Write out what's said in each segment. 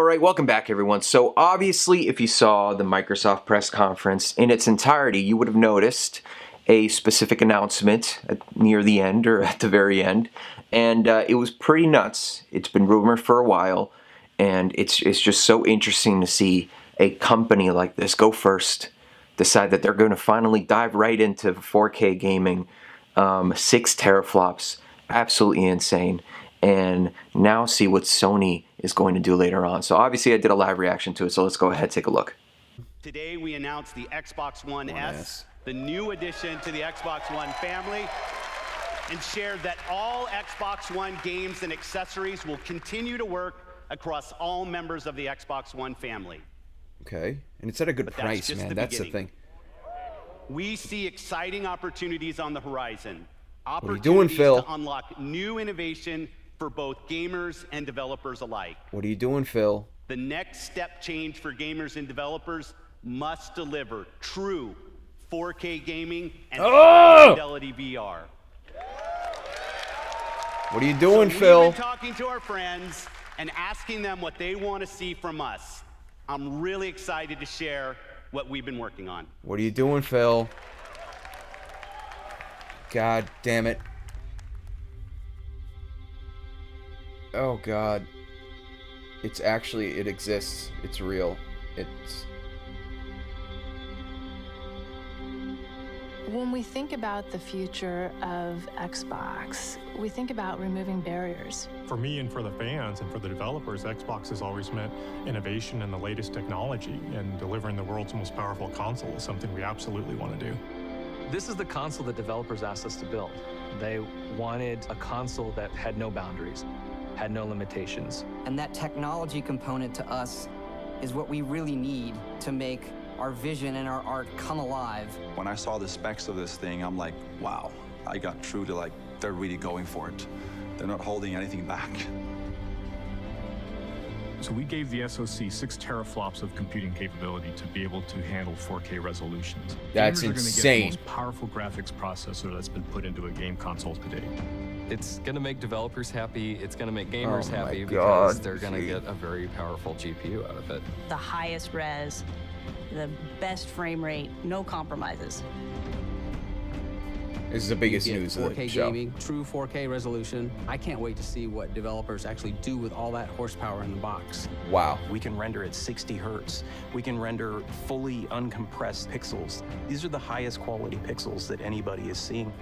right, welcome back everyone. So obviously if you saw the Microsoft press conference in its entirety, you would have noticed a specific announcement near the end or at the very end, and it was pretty nuts. It's been rumored for a while, and it's just so interesting to see a company like this go first, decide that they're going to finally dive right into 4K gaming, 6 teraflops, absolutely insane, and now see what Sony is going to do later on. So obviously I did a live reaction to it, so let's go ahead and take a look. Today we announced the Xbox One S, the new addition to the Xbox One family, and shared that all Xbox One games and accessories will continue to work across all members of the Xbox One family. Okay, and it's at a good price, man. That's the thing. We see exciting opportunities on the horizon. What are you doing, Phil? To unlock new innovation for both gamers and developers alike. What are you doing, Phil? The next step change for gamers and developers must deliver true 4K gaming and high fidelity VR. What are you doing, so Phil? We've been talking to our friends and asking them what they want to see from us. I'm really excited to share what we've been working on. What are you doing, Phil? God damn it. Oh God. It's actually, it exists. It's real. It's... When we think about the future of Xbox, we think about removing barriers. For me and for the fans and for the developers, Xbox has always meant innovation and the latest technology, and delivering the world's most powerful console is something we absolutely want to do. This is the console that developers asked us to build. They wanted a console that had no boundaries, had no limitations. And that technology component to us is what we really need to make our vision and our art come alive. When I saw the specs of this thing, I'm like, wow, I got through to like, they're really going for it. They're not holding anything back. So we gave the SoC 6 teraflops of computing capability to be able to handle 4K resolutions. That's insane. insane. Gamers are going to get the most powerful graphics processor that's been put into a game console to date. It's going to make developers happy, it's going to make gamers happy because they're going to get a very powerful GPU out of it. The highest res, the best frame rate, no compromises. This is the biggest news of the 4K show. gaming, true 4K resolution. I can't wait to see what developers actually do with all that horsepower in the box. Wow. We can render at 60 hertz. We can render fully uncompressed pixels. These are the highest quality pixels that anybody is seeing.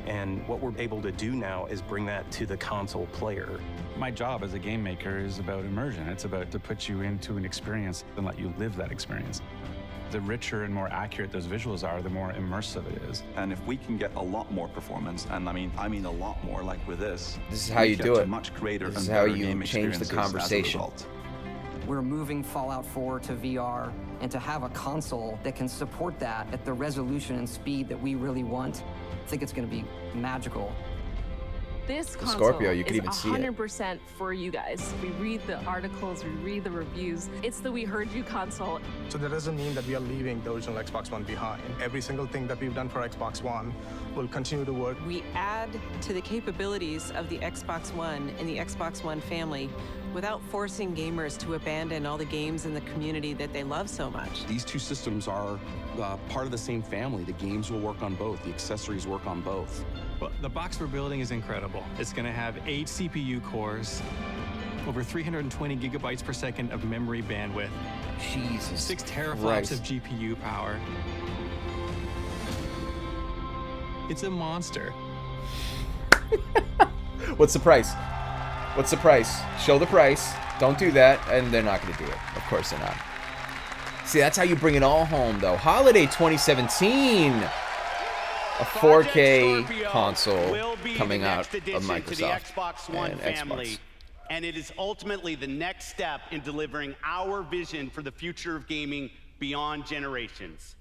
And what we're able to do now is bring that to the console player. My job as a game maker is about immersion. It's about to put you into an experience and let you live that experience. The richer and more accurate those visuals are, the more immersive it is. And if we can get a lot more performance, and I mean a lot more, like with this is how you do it. Much greater this is and how better you game change the conversation. We're moving Fallout 4 to VR, and to have a console that can support that at the resolution and speed that we really want, I think it's going to be magical. This console Scorpio, you can is even see it. 100% for you guys. We read the articles, we read the reviews. It's the We Heard You console. So that doesn't mean that we are leaving the original Xbox One behind. Every single thing that we've done for Xbox One will continue to work. We add to the capabilities of the Xbox One and the Xbox One family without forcing gamers to abandon all the games in the community that they love so much. These two systems are part of the same family. The games will work on both. The accessories work on both. Well, the box we're building is incredible. It's going to have 8 CPU cores, over 320 gigabytes per second of memory bandwidth, Jesus 6 teraflops Christ. of GPU power. It's a monster. What's the price? What's the price? Show the price. Don't do that, and they're not going to do it. Of course they're not. See, that's how you bring it all home, though. Holiday 2017. A 4K console coming out of Microsoft Xbox One and family, Xbox. and it is ultimately the next step in delivering our vision for the future of gaming beyond generations.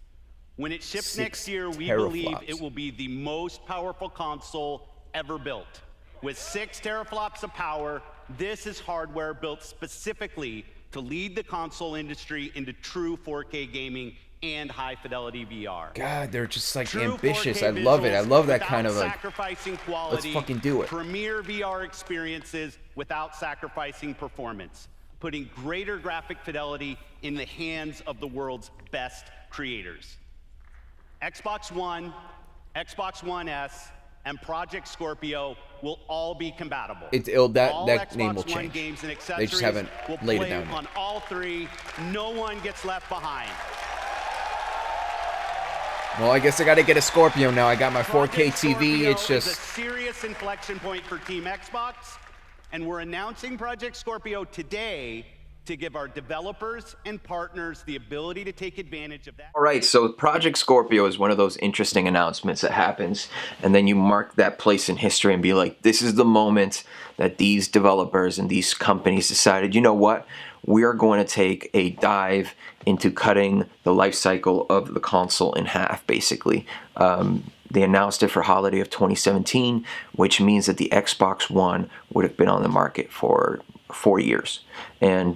When it ships next year, we believe it will be the most powerful console ever built. With 6 teraflops of power, this is hardware built specifically to lead the console industry into true 4K gaming and high-fidelity VR. God, they're just like ambitious. I love it. I love that kind of like, sacrificing quality, let's fucking do it. Premier VR experiences without sacrificing performance. putting greater graphic fidelity in the hands of the world's best creators. Xbox One, Xbox One S, and Project Scorpio will all be compatible. That Xbox name will One change. games and They accessories just haven't will laid it play down yet. on all three. No one gets left behind. Well, I guess I got to get a Scorpio now. I got my 4K TV. Scorpio It's is a just serious inflection point for Team Xbox, and we're announcing Project Scorpio today to give our developers and partners the ability to take advantage of that. All right, so Project Scorpio is one of those interesting announcements that happens, and then you mark that place in history and be like, this is the moment that these developers and these companies decided, you know what, we are going to take a dive into cutting the life cycle of the console in half, basically. They announced it for holiday of 2017, which means that the Xbox One would have been on the market for 4 years. And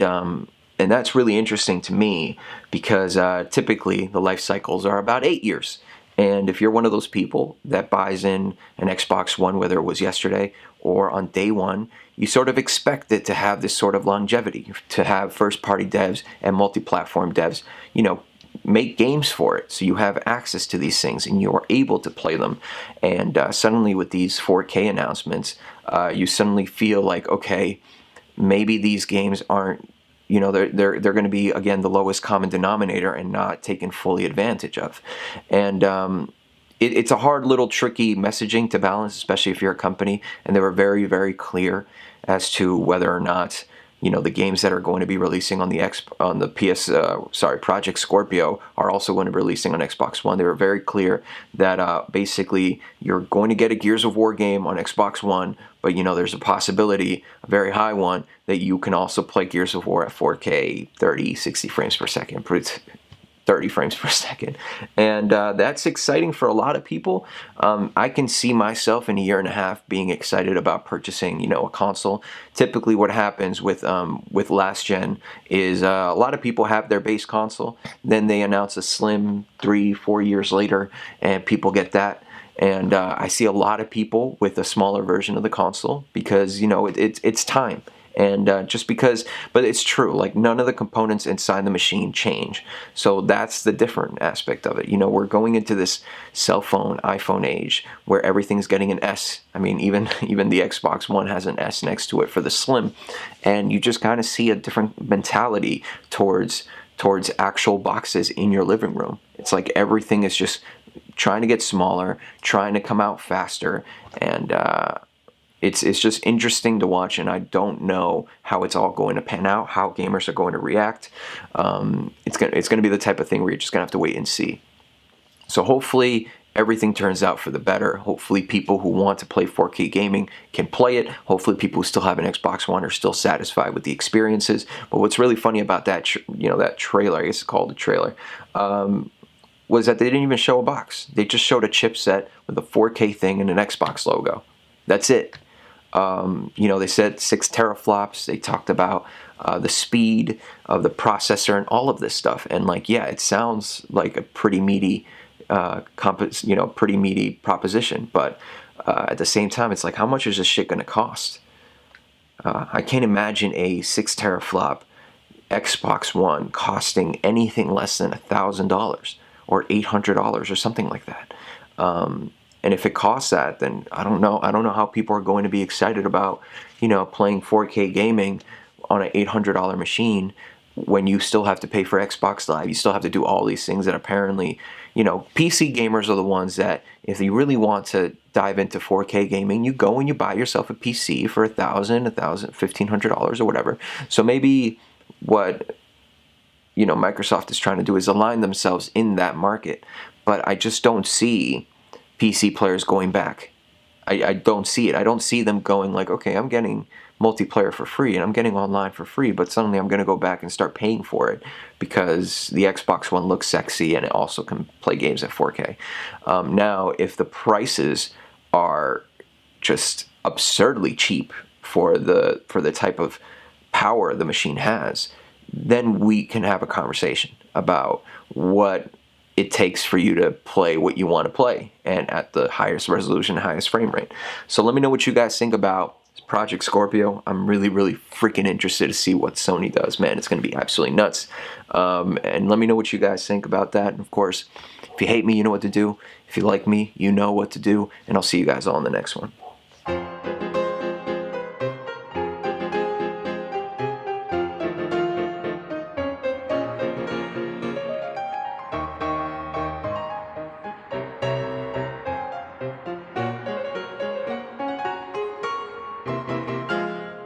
that's really interesting to me because typically the life cycles are about 8 years. And if you're one of those people that buys in an Xbox One, whether it was yesterday or on day one, you sort of expect it to have this sort of longevity, to have first-party devs and multi-platform devs, you know, make games for it, so you have access to these things and you are able to play them. And suddenly with these 4K announcements, you suddenly feel like, okay, maybe these games aren't, you know, they're going to be, again, the lowest common denominator and not taken fully advantage of. And it's a hard little tricky messaging to balance, especially if you're a company. And they were very, very clear as to whether or not, you know, the games that are going to be releasing on the Project Scorpio are also going to be releasing on Xbox One. They were very clear that basically you're going to get a Gears of War game on Xbox One, but you know there's a possibility, a very high one, that you can also play Gears of War at 4K, 30, 60 frames per second. 30 frames per second. And that's exciting for a lot of people. I can see myself in a year and a half being excited about purchasing, you know, a console. Typically what happens with last gen is a lot of people have their base console, then they announce a slim 3-4 years later and people get that. And I see a lot of people with a smaller version of the console because, you know, it's time. And just because, but it's true, like none of the components inside the machine change. So that's the different aspect of it. You know, we're going into this cell phone, iPhone age where everything's getting an S. I mean, even the Xbox One has an S next to it for the Slim. And you just kind of see a different mentality towards actual boxes in your living room. It's like everything is just trying to get smaller, trying to come out faster, and it's just interesting to watch, and I don't know how it's all going to pan out, how gamers are going to react. It's gonna be the type of thing where you're just gonna have to wait and see. So hopefully everything turns out for the better. Hopefully people who want to play 4K gaming can play it. Hopefully people who still have an Xbox One are still satisfied with the experiences. But what's really funny about that, that trailer, I guess it's called a trailer, was that they didn't even show a box. They just showed a chipset with a 4K thing and an Xbox logo. That's it. They said 6 teraflops. They talked about the speed of the processor and all of this stuff. And like, yeah, it sounds like a pretty meaty, pretty meaty proposition. But at the same time, it's like, how much is this shit going to cost? I can't imagine a 6 teraflop Xbox One costing anything less than $1,000 or $800 or something like that. And if it costs that, then I don't know how people are going to be excited about, playing 4K gaming on an $800 machine when you still have to pay for Xbox Live. You still have to do all these things that apparently, PC gamers are the ones that, if you really want to dive into 4K gaming, you go and you buy yourself a PC for $1,000, $1,500 or whatever. So maybe what Microsoft is trying to do is align themselves in that market. But I just don't see PC players going back. I don't see it. I don't see them going like, okay, I'm getting multiplayer for free and I'm getting online for free, but suddenly I'm going to go back and start paying for it because the Xbox One looks sexy and it also can play games at 4K. Now, if the prices are just absurdly cheap for the type of power the machine has, then we can have a conversation about what it takes for you to play what you want to play and at the highest resolution, highest frame rate. So let me know what you guys think about Project Scorpio. I'm really, really freaking interested to see what Sony does, man. It's going to be absolutely nuts. And let me know what you guys think about that. And of course, if you hate me, you know what to do. If you like me, you know what to do. And I'll see you guys all in the next one.